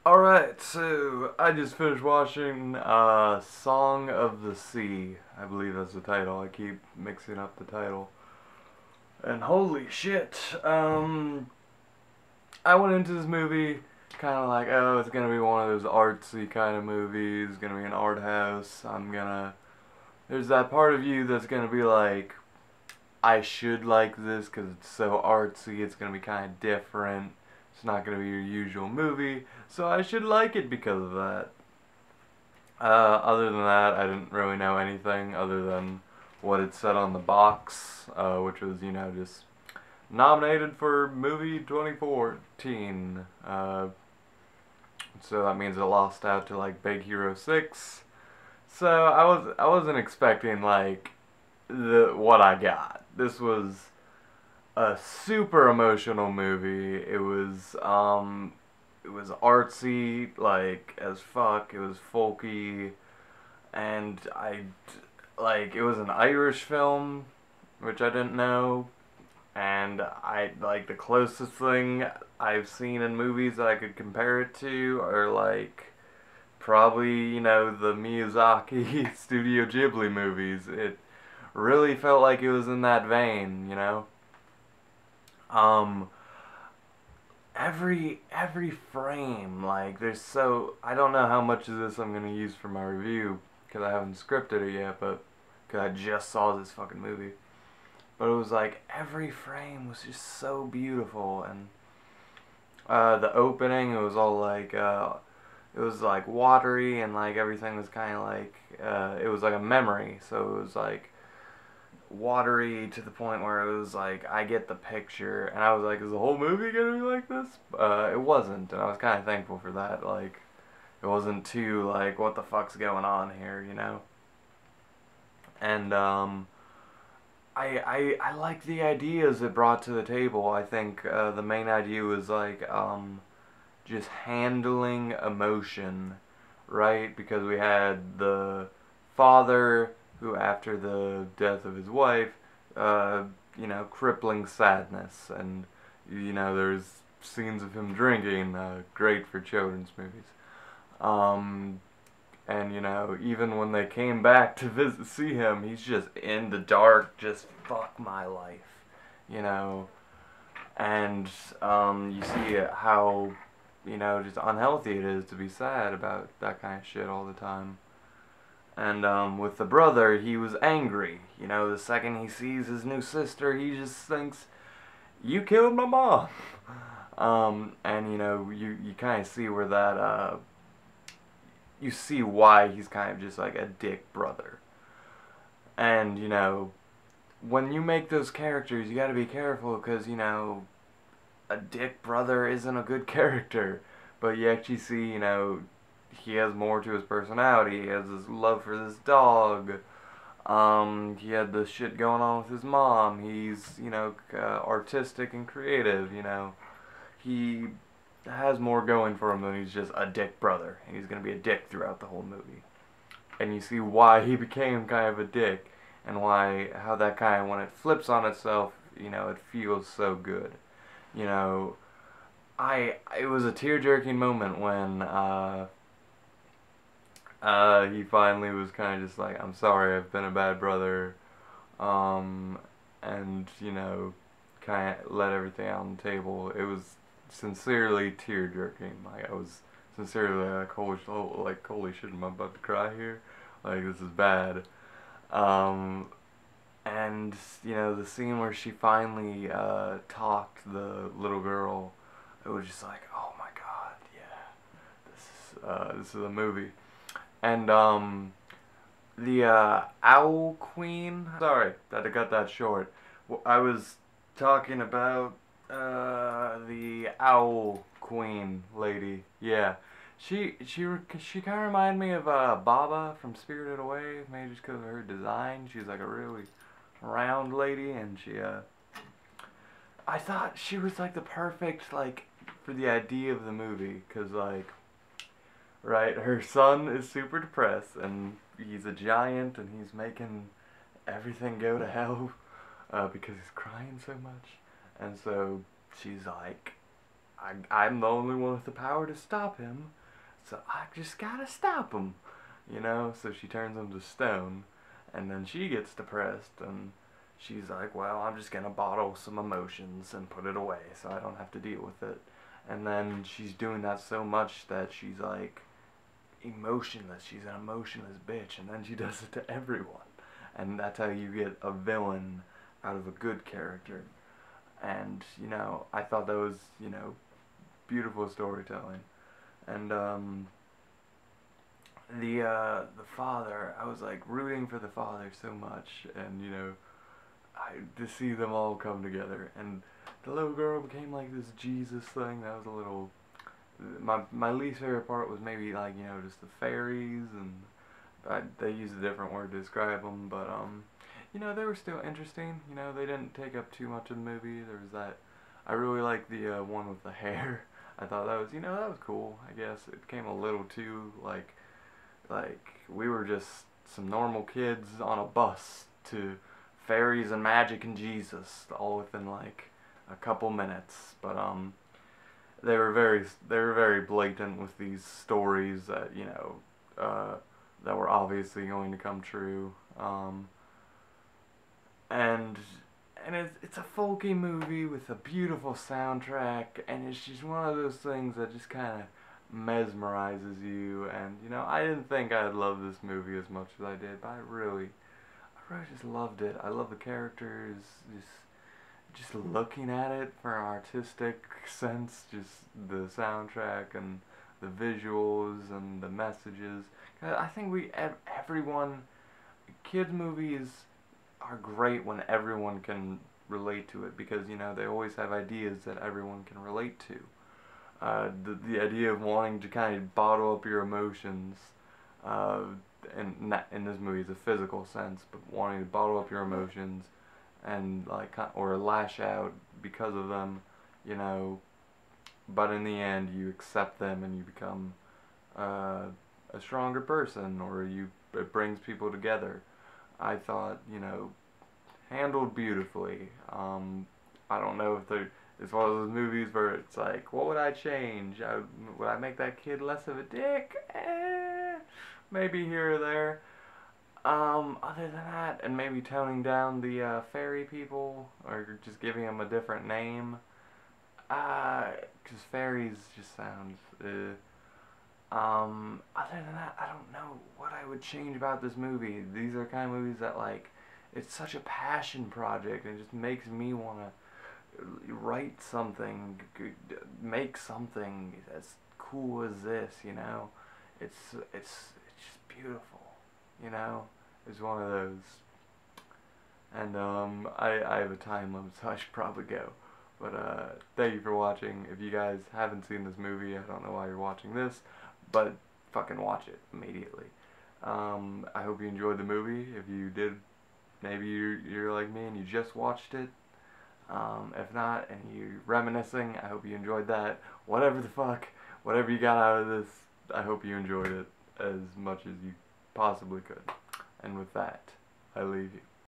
Alright, so I just finished watching Song of the Sea. I believe that's the title. I keep mixing up the title. And holy shit, I went into this movie kind of like, oh, it's gonna be one of those artsy kind of movies, gonna be an art house. There's that part of you that's gonna be like, I should like this because it's so artsy, it's gonna be kind of different. It's not going to be your usual movie, so I should like it because of that. Other than that, I didn't really know anything other than what it said on the box, which was, just nominated for movie 2014. So that means it lost out to like Big Hero 6. So I wasn't expecting like the what I got. This was a super emotional movie. It was artsy like as fuck. It was folky, and it was an Irish film, which I didn't know. And I like the closest thing I've seen in movies that I could compare it to are like probably the Miyazaki Studio Ghibli movies. It really felt like it was in that vein. Um, every frame, like there's so I don't know how much of this I'm gonna use for my review because I haven't scripted it yet, but because I just saw this fucking movie. But it was like every frame was just so beautiful, and the opening it was all like it was like watery and like everything was kind of like it was like a memory, so it was like watery to the point where it was like I get the picture, and I was like, is the whole movie gonna be like this? It wasn't, and I was kind of thankful for that. Like, it wasn't too like, what the fuck's going on here? And I like the ideas it brought to the table. I think the main idea was like just handling emotion, right? Because we had the father who, after the death of his wife, uh, crippling sadness, and there's scenes of him drinking, great for children's movies. Um, and even when they came back to see him, he's just in the dark, just fuck my life, you know. And you see how just unhealthy it is to be sad about that kind of shit all the time. And with the brother, he was angry. The second he sees his new sister, he just thinks, "You killed my mom." And you kind of see where that you see why he's kind of just like a dick brother. And when you make those characters, you got to be careful because a dick brother isn't a good character. But you actually see, he has more to his personality. He has this love for this dog. He had this shit going on with his mom. He's, artistic and creative, He has more going for him than he's just a dick brother. And he's going to be a dick throughout the whole movie. And you see why he became kind of a dick. And how that kind of, when it flips on itself, it feels so good. You know, it was a tear-jerking moment when he finally was kind of just like, I'm sorry, I've been a bad brother, and kind of let everything out on the table. It was sincerely tear-jerking. Like I was sincerely like holy shit, am I about to cry here? Like this is bad. Um, and the scene where she finally talked the little girl, it was just like, oh my god, yeah, this is a movie. And the Owl Queen. Sorry that I got that short. I was talking about the Owl Queen lady. Yeah, she kind of reminded me of Baba from Spirited Away. Maybe just because of her design. She's like a really round lady, and I thought she was like the perfect like for the idea of the movie, cause like, right, her son is super depressed, and he's a giant, and he's making everything go to hell because he's crying so much, and so she's like, I'm the only one with the power to stop him, so I just gotta stop him, you know? So she turns him to stone, and then she gets depressed, and she's like, well, I'm just gonna bottle some emotions and put it away so I don't have to deal with it. And then she's doing that so much that she's like emotionless. She's an emotionless bitch, and then she does it to everyone. And that's how you get a villain out of a good character. And, you know, I thought that was, you know, beautiful storytelling. And the father, I was like rooting for the father so much, and you know, to see them all come together, and the little girl became like this Jesus thing. That was a little. My least favorite part was maybe like, you know, just the fairies, and they used a different word to describe them, but you know, they were still interesting. You know, they didn't take up too much of the movie. There was that. I really liked the one with the hair. I thought that was, you know, that was cool. I guess it became a little too like we were just some normal kids on a bus to fairies and magic and Jesus all within like a couple minutes. But they were very blatant with these stories that, you know, that were obviously going to come true. And it's a folky movie with a beautiful soundtrack, and it's just one of those things that just kind of mesmerizes you. And you know, I didn't think I'd love this movie as much as I did, but I really just loved it. I love the characters, just looking at it for an artistic sense, just the soundtrack and the visuals and the messages. I think everyone, kids movies are great when everyone can relate to it, because you know they always have ideas that everyone can relate to. The idea of wanting to kind of bottle up your emotions, and not in this movie is a physical sense, but wanting to bottle up your emotions and like, or lash out because of them, you know. But in the end, you accept them and you become a stronger person, or it brings people together. I thought, you know, handled beautifully. I don't know if it's one of those movies where it's like, what would I change? Would I make that kid less of a dick? Maybe here or there. Other than that, and maybe toning down the fairy people, or just giving them a different name. Because fairies just sounds. Other than that, I don't know what I would change about this movie. These are kind of movies that, like, it's such a passion project, and it just makes me want to write something, make something as cool as this, you know. It's just beautiful, you know. It's one of those. And I have a time limit, so I should probably go. But thank you for watching. If you guys haven't seen this movie, I don't know why you're watching this, but fucking watch it immediately. I hope you enjoyed the movie. If you did, maybe you're like me and you just watched it. If not, and you're reminiscing, I hope you enjoyed that. Whatever the fuck, whatever you got out of this, I hope you enjoyed it as much as you possibly could. And with that, I leave you.